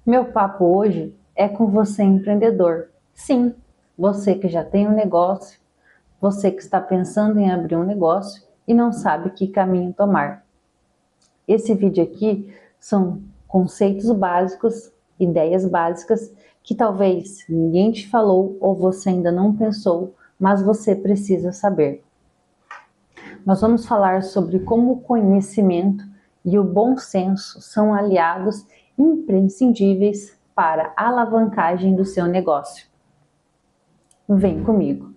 Meu papo hoje é com você, empreendedor. Sim, você que já tem um negócio, você que está pensando em abrir um negócio e não sabe que caminho tomar. Esse vídeo aqui são conceitos básicos, ideias básicas que talvez ninguém te falou ou você ainda não pensou, mas você precisa saber. Nós vamos falar sobre como o conhecimento e o bom senso são aliados imprescindíveis para a alavancagem do seu negócio. Vem comigo.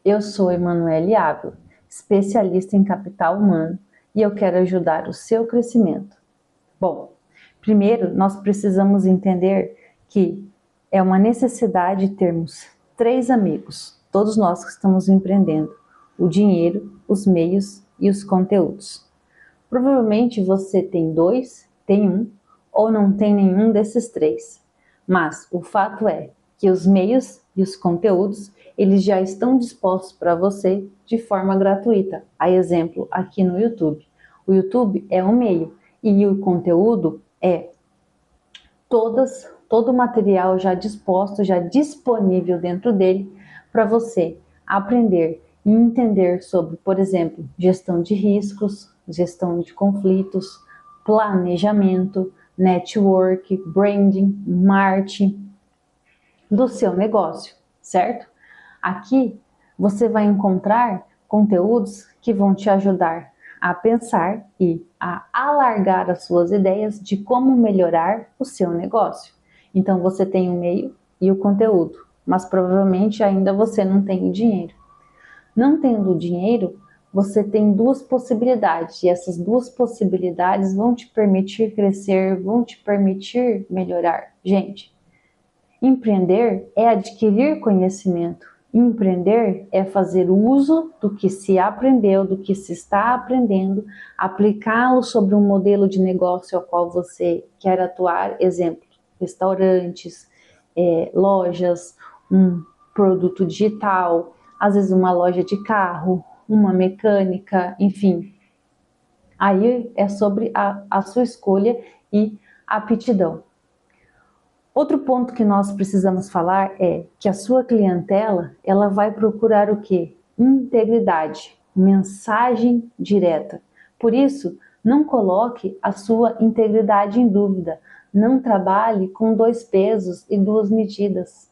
Eu sou Emanuele Ávila, especialista em capital humano, e eu quero ajudar o seu crescimento. Bom, primeiro nós precisamos entender que é uma necessidade termos três amigos, todos nós que estamos empreendendo: o dinheiro, os meios e os conteúdos. Provavelmente você tem dois, tem um, ou não tem nenhum desses três. Mas o fato é que os meios e os conteúdos, eles já estão dispostos para você de forma gratuita. A exemplo, aqui no YouTube. O YouTube é um meio e o conteúdo é todo o material já disposto, já disponível dentro dele para você aprender e entender sobre, por exemplo, gestão de riscos, gestão de conflitos, planejamento, network, branding, marketing do seu negócio, certo? Aqui você vai encontrar conteúdos que vão te ajudar a pensar e a alargar as suas ideias de como melhorar o seu negócio. Então você tem o meio e o conteúdo, mas provavelmente ainda você não tem o dinheiro. Não tendo o dinheiro, você tem duas possibilidades, e essas duas possibilidades vão te permitir crescer, vão te permitir melhorar. Gente, empreender é adquirir conhecimento. Empreender é fazer uso do que se aprendeu, do que se está aprendendo, aplicá-lo sobre um modelo de negócio ao qual você quer atuar. Exemplo, restaurantes, lojas, um produto digital, às vezes uma loja de carro, uma mecânica, enfim. Aí é sobre a sua escolha e aptidão. Outro ponto que nós precisamos falar é que a sua clientela, ela vai procurar o quê? Integridade, mensagem direta. Por isso, não coloque a sua integridade em dúvida. Não trabalhe com dois pesos e duas medidas.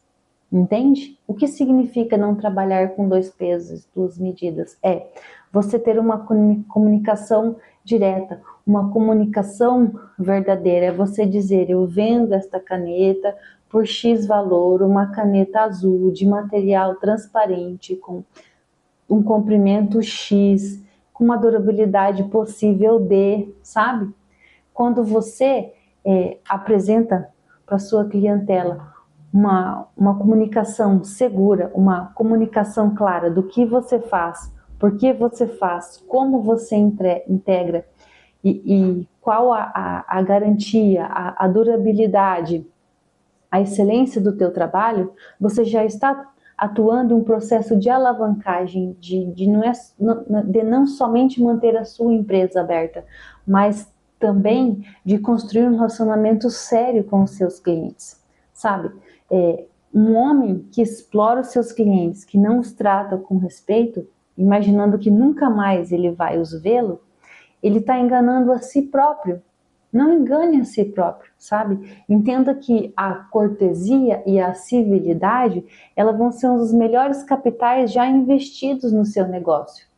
Entende? O que significa não trabalhar com dois pesos e duas medidas? É você ter uma comunicação direta, uma comunicação verdadeira. É você dizer: eu vendo esta caneta por X valor, uma caneta azul de material transparente com um comprimento X, com uma durabilidade possível D, sabe? Quando você apresenta para sua clientela uma comunicação segura, uma comunicação clara do que você faz, por que você faz, como você integra e qual a garantia, a durabilidade, a excelência do teu trabalho, você já está atuando em um processo de alavancagem, de não somente manter a sua empresa aberta, mas também de construir um relacionamento sério com os seus clientes, sabe? Um homem que explora os seus clientes, que não os trata com respeito, imaginando que nunca mais ele vai os vê-lo, ele está enganando a si próprio. Não engane a si próprio, sabe? Entenda que a cortesia e a civilidade, elas vão ser um dos melhores capitais já investidos no seu negócio.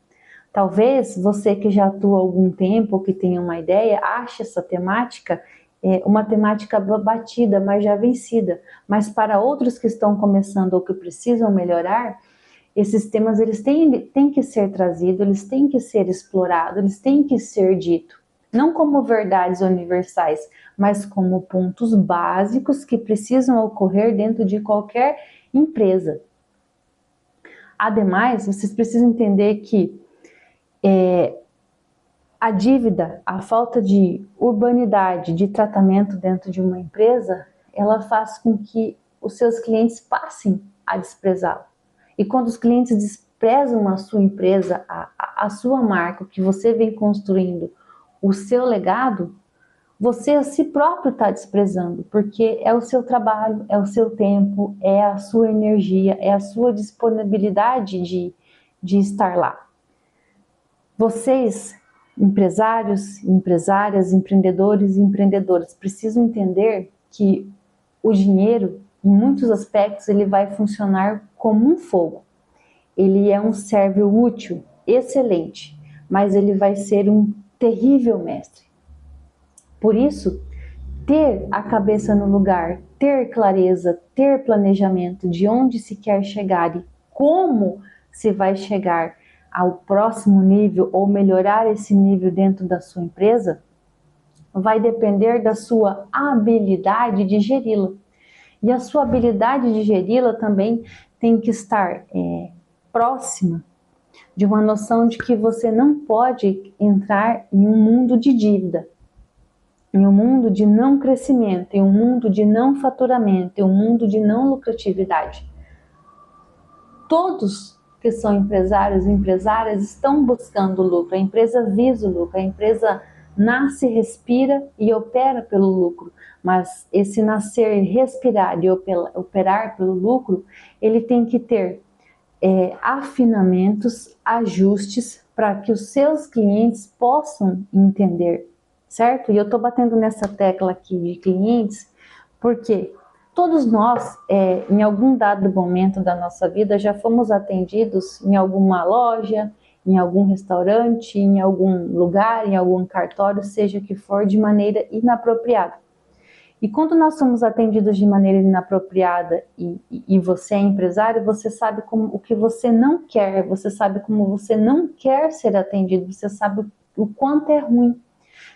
Talvez você que já atua há algum tempo, ou que tenha uma ideia, ache essa temática uma temática batida, mas já vencida. Mas para outros que estão começando ou que precisam melhorar, esses temas eles têm que ser trazidos, eles têm que ser explorados, eles têm que ser ditos. Não como verdades universais, mas como pontos básicos que precisam ocorrer dentro de qualquer empresa. Ademais, vocês precisam entender que a dívida, a falta de urbanidade, de tratamento dentro de uma empresa, ela faz com que os seus clientes passem a desprezá-lo. E quando os clientes desprezam a sua empresa, a sua marca, o que você vem construindo, o seu legado, você a si próprio está desprezando, porque é o seu trabalho, é o seu tempo, é a sua energia, é a sua disponibilidade de estar lá. Vocês, empresários, empresárias, empreendedores e empreendedoras, precisam entender que o dinheiro, em muitos aspectos, ele vai funcionar como um fogo. Ele é um servo útil, excelente, mas ele vai ser um terrível mestre. Por isso, ter a cabeça no lugar, ter clareza, ter planejamento de onde se quer chegar e como se vai chegar ao próximo nível ou melhorar esse nível dentro da sua empresa, vai depender da sua habilidade de geri-la. E a sua habilidade de geri-la também tem que estar próxima de uma noção de que você não pode entrar em um mundo de dívida, em um mundo de não crescimento, em um mundo de não faturamento, em um mundo de não lucratividade. Todos que são empresários e empresárias estão buscando lucro, a empresa visa o lucro, a empresa nasce, respira e opera pelo lucro, mas esse nascer, respirar e operar pelo lucro, ele tem que ter afinamentos, ajustes para que os seus clientes possam entender, certo? E eu estou batendo nessa tecla aqui de clientes porque todos nós, em algum dado momento da nossa vida, já fomos atendidos em alguma loja, em algum restaurante, em algum lugar, em algum cartório, seja o que for, de maneira inapropriada. E quando nós somos atendidos de maneira inapropriada e você é empresário, você sabe o que você não quer, você sabe como você não quer ser atendido, você sabe o quanto é ruim.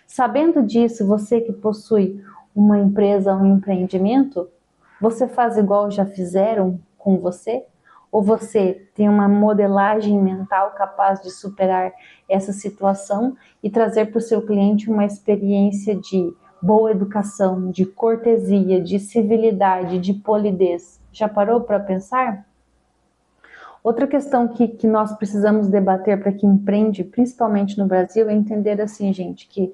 Sabendo disso, você que possui uma empresa, um empreendimento, você faz igual já fizeram com você? Ou você tem uma modelagem mental capaz de superar essa situação e trazer para o seu cliente uma experiência de boa educação, de cortesia, de civilidade, de polidez? Já parou para pensar? Outra questão que nós precisamos debater para quem empreende, principalmente no Brasil, é entender assim, gente, que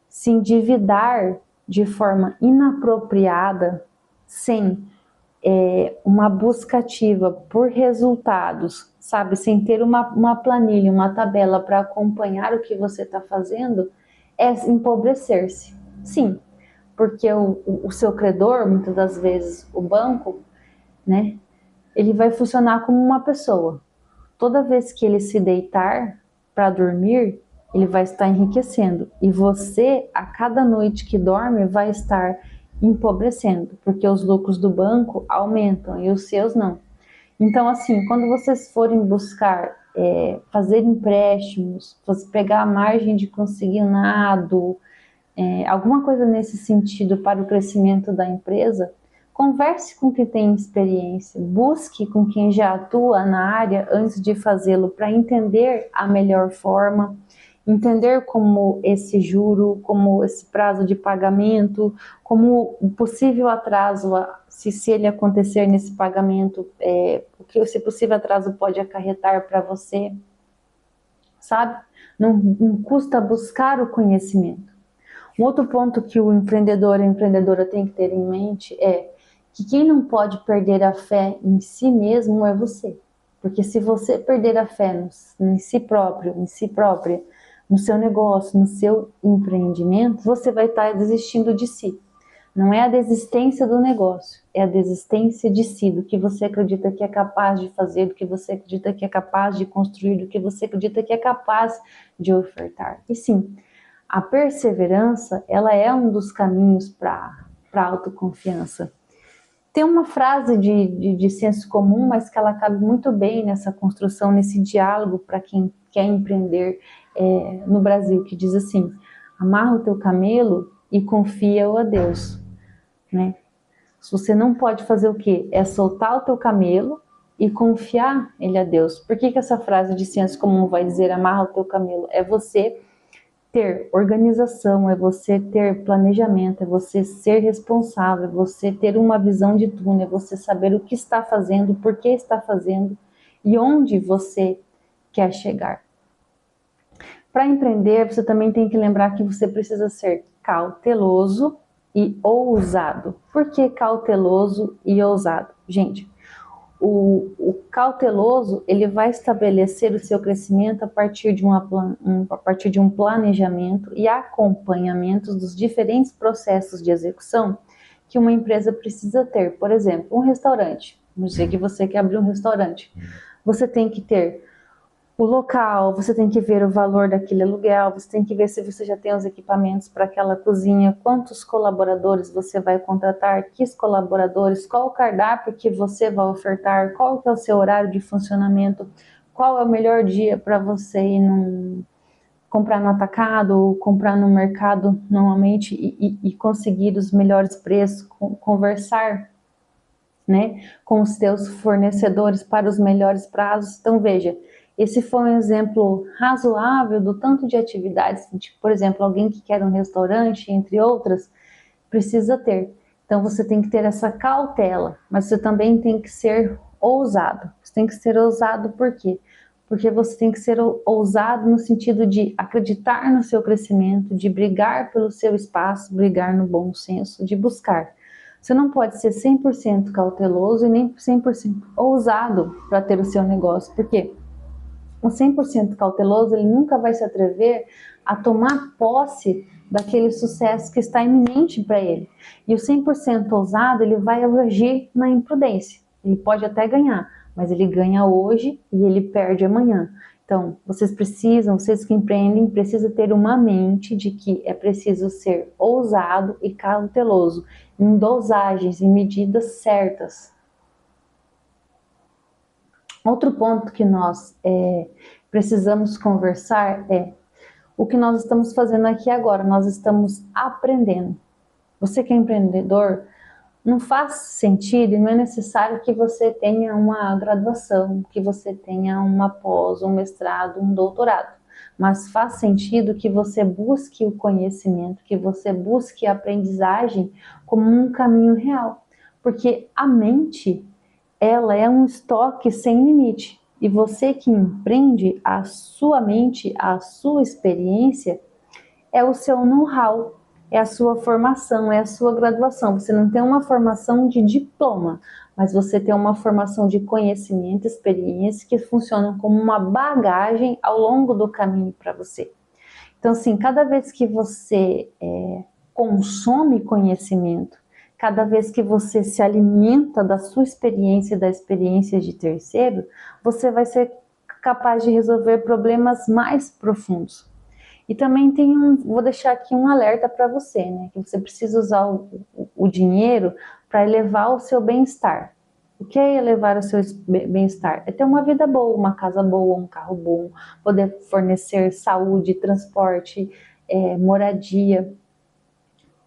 se endividar de forma inapropriada, sem uma busca ativa por resultados, sabe, sem ter uma planilha, uma tabela para acompanhar o que você está fazendo, é empobrecer-se. Sim, porque o seu credor, muitas das vezes o banco, né, ele vai funcionar como uma pessoa. Toda vez que ele se deitar para dormir, ele vai estar enriquecendo. E você, a cada noite que dorme, vai estar empobrecendo, porque os lucros do banco aumentam e os seus não. Então, assim, quando vocês forem buscar fazer empréstimos, pegar a margem de consignado, alguma coisa nesse sentido para o crescimento da empresa, converse com quem tem experiência, busque com quem já atua na área antes de fazê-lo, para entender a melhor forma, entender como esse juro, como esse prazo de pagamento, como o possível atraso, se ele acontecer nesse pagamento, o que esse possível atraso pode acarretar para você, sabe? Não custa buscar o conhecimento. Um outro ponto que o empreendedor e a empreendedora tem que ter em mente é que quem não pode perder a fé em si mesmo é você. Porque se você perder a fé em si próprio, em si própria, no seu negócio, no seu empreendimento, você vai estar desistindo de si. Não é a desistência do negócio, é a desistência de si, do que você acredita que é capaz de fazer, do que você acredita que é capaz de construir, do que você acredita que é capaz de ofertar. E sim, a perseverança, ela é um dos caminhos para a autoconfiança. Tem uma frase de senso comum, mas que ela cabe muito bem nessa construção, nesse diálogo para quem quer empreender no Brasil, que diz assim: amarra o teu camelo e confia-o a Deus. Né? Se você não pode fazer o quê? É soltar o teu camelo e confiar ele a Deus. Por que essa frase de senso comum vai dizer amarra o teu camelo? É você ter organização, é você ter planejamento, é você ser responsável, é você ter uma visão de túnel, é você saber o que está fazendo, por que está fazendo e onde você quer chegar. Para empreender, você também tem que lembrar que você precisa ser cauteloso e ousado. Por que cauteloso e ousado? Gente, o cauteloso, ele vai estabelecer o seu crescimento a partir de um planejamento e acompanhamento dos diferentes processos de execução que uma empresa precisa ter. Por exemplo, um restaurante. Não sei que você quer abrir um restaurante. Você tem que ter o local, você tem que ver o valor daquele aluguel, você tem que ver se você já tem os equipamentos para aquela cozinha, quantos colaboradores você vai contratar, que colaboradores, qual o cardápio que você vai ofertar, qual que é o seu horário de funcionamento, qual é o melhor dia para você ir comprar no atacado ou comprar no mercado normalmente e conseguir os melhores preços, conversar, né, com os seus fornecedores para os melhores prazos. Então veja, esse foi um exemplo razoável do tanto de atividades, tipo, por exemplo, alguém que quer um restaurante, entre outras, precisa ter. Então você tem que ter essa cautela, mas você também tem que ser ousado. Você tem que ser ousado por quê? Porque você tem que ser ousado no sentido de acreditar no seu crescimento, de brigar pelo seu espaço, brigar no bom senso, de buscar. Você não pode ser 100% cauteloso e nem 100% ousado para ter o seu negócio. Por quê? O 100% cauteloso, ele nunca vai se atrever a tomar posse daquele sucesso que está iminente para ele. E o 100% ousado, ele vai agir na imprudência. Ele pode até ganhar, mas ele ganha hoje e ele perde amanhã. Então, vocês que empreendem, precisam ter uma mente de que é preciso ser ousado e cauteloso, em dosagens, em medidas certas. Outro ponto que nós precisamos conversar é o que nós estamos fazendo aqui agora. Nós estamos aprendendo. Você que é empreendedor, não faz sentido e não é necessário que você tenha uma graduação, que você tenha uma pós, um mestrado, um doutorado. Mas faz sentido que você busque o conhecimento, que você busque a aprendizagem como um caminho real. Porque a mente, ela é um estoque sem limite. E você que empreende, a sua mente, a sua experiência, é o seu know-how, é a sua formação, é a sua graduação. Você não tem uma formação de diploma, mas você tem uma formação de conhecimento, experiência, que funcionam como uma bagagem ao longo do caminho para você. Então, assim, cada vez que você consome conhecimento, cada vez que você se alimenta da sua experiência e da experiência de terceiro, você vai ser capaz de resolver problemas mais profundos. E também vou deixar aqui um alerta para você, né? Que você precisa usar o dinheiro para elevar o seu bem-estar. O que é elevar o seu bem-estar? É ter uma vida boa, uma casa boa, um carro bom, poder fornecer saúde, transporte, moradia,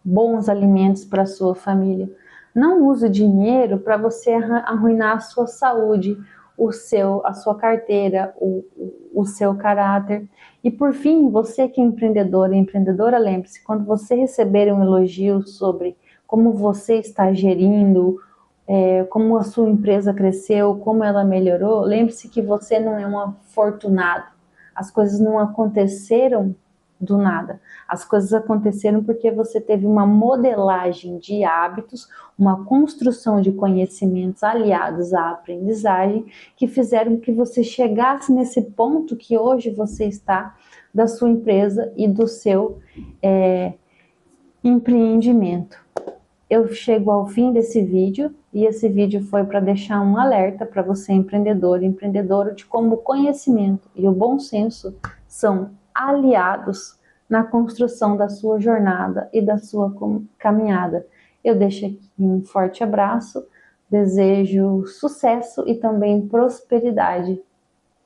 bons alimentos para a sua família. Não use o dinheiro para você arruinar a sua saúde, a sua carteira, o seu caráter. E por fim, você que é empreendedor e empreendedora, lembre-se, quando você receber um elogio sobre como você está gerindo, como a sua empresa cresceu, como ela melhorou, lembre-se que você não é um afortunado. As coisas não aconteceram do nada. As coisas aconteceram porque você teve uma modelagem de hábitos, uma construção de conhecimentos aliados à aprendizagem que fizeram que você chegasse nesse ponto que hoje você está da sua empresa e do seu empreendimento. Eu chego ao fim desse vídeo e esse vídeo foi para deixar um alerta para você empreendedor e empreendedora de como o conhecimento e o bom senso são aliados na construção da sua jornada e da sua caminhada. Eu deixo aqui um forte abraço, desejo sucesso e também prosperidade